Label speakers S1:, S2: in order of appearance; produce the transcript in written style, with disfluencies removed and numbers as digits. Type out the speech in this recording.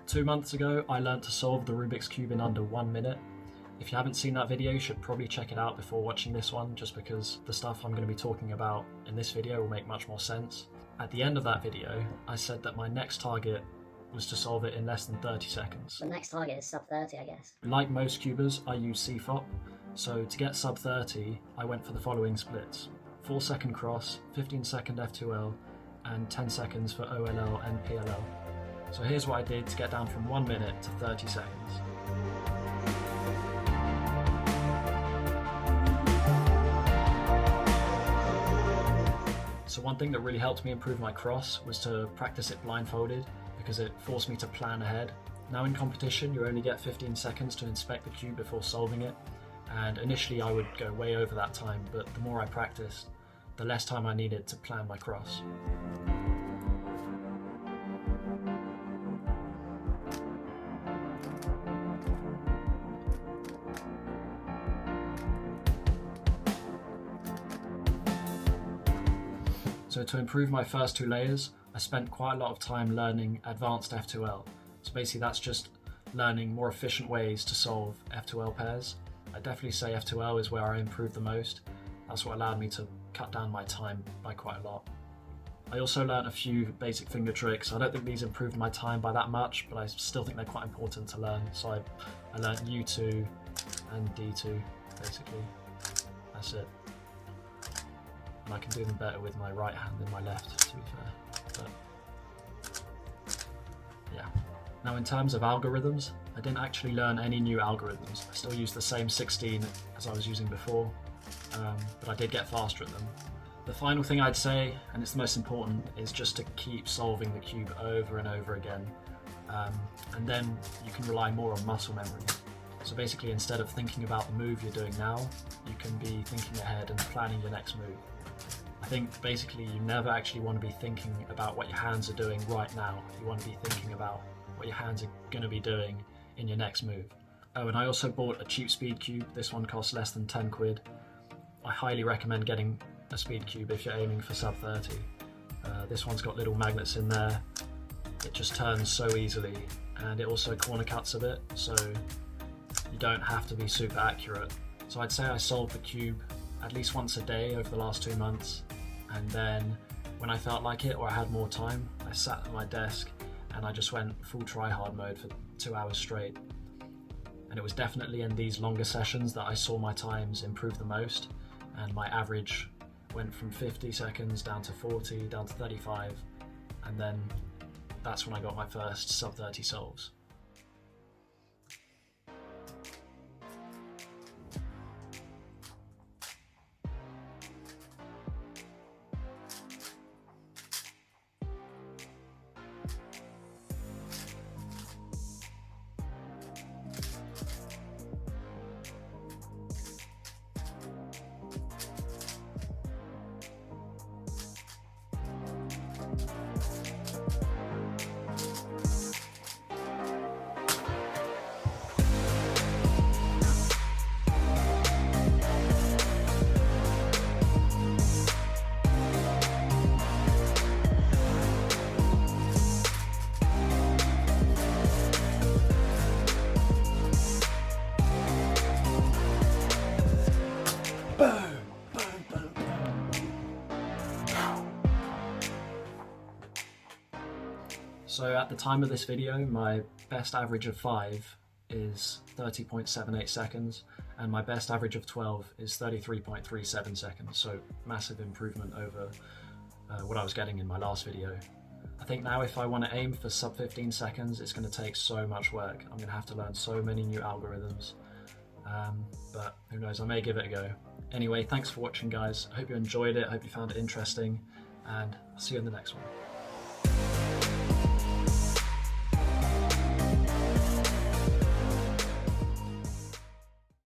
S1: 2 months ago, I learned to solve the Rubik's Cube in under 1 minute. If you haven't seen that video, you should probably check it out before watching this one, just because the stuff I'm going to be talking about in this video will make much more sense. At the end of that video, I said that my next target was to solve it in less than 30 seconds.
S2: The next target is sub 30, I guess.
S1: Like most cubers, I use CFOP, so to get sub 30, I went for the following splits: 4-second cross, 15-second F2L, and 10 seconds for OLL and PLL. So here's what I did to get down from 1 minute to 30 seconds. So one thing that really helped me improve my cross was to practice it blindfolded, because it forced me to plan ahead. Now in competition, you only get 15 seconds to inspect the cube before solving it, and initially I would go way over that time, but the more I practiced, the less time I needed to plan my cross. So to improve my first 2 layers, I spent quite a lot of time learning advanced F2L. So basically that's just learning more efficient ways to solve F2L pairs. I definitely say F2L is where I improved the most. That's what allowed me to cut down my time by quite a lot. I also learned a few basic finger tricks. I don't think these improved my time by that much, but I still think they're quite important to learn. So I learned U2 and D2, basically. That's it. And I can do them better with my right hand than my left, to be fair. But yeah. Now in terms of algorithms, I didn't actually learn any new algorithms. I still use the same 16 as I was using before, but I did get faster at them. The final thing I'd say, and it's the most important, is just to keep solving the cube over and over again. And then you can rely more on muscle memory. So basically, instead of thinking about the move you're doing now, you can be thinking ahead and planning your next move. I think basically you never actually want to be thinking about what your hands are doing right now. You want to be thinking about what your hands are going to be doing in your next move. Oh, and I also bought a cheap speed cube. This one costs less than 10 quid. I highly recommend getting a speed cube if you're aiming for sub 30. This one's got little magnets in there. It just turns so easily, and it also corner cuts a bit, so you don't have to be super accurate. So I'd say I solved the cube at least once a day over the last 2 months, and then when I felt like it or I had more time, I sat at my desk and I just went full try-hard mode for 2 hours straight. And it was definitely in these longer sessions that I saw my times improve the most, and my average went from 50 seconds down to 40, down to 35, and then that's when I got my first sub 30 solves. So at the time of this video, my best average of 5 is 30.78 seconds, and my best average of 12 is 33.37 seconds, so massive improvement over what I was getting in my last video. I think now if I want to aim for sub 15 seconds, it's going to take so much work. I'm going to have to learn so many new algorithms, but who knows, I may give it a go. Anyway, thanks for watching guys, I hope you enjoyed it, I hope you found it interesting, and I'll see you in the next one.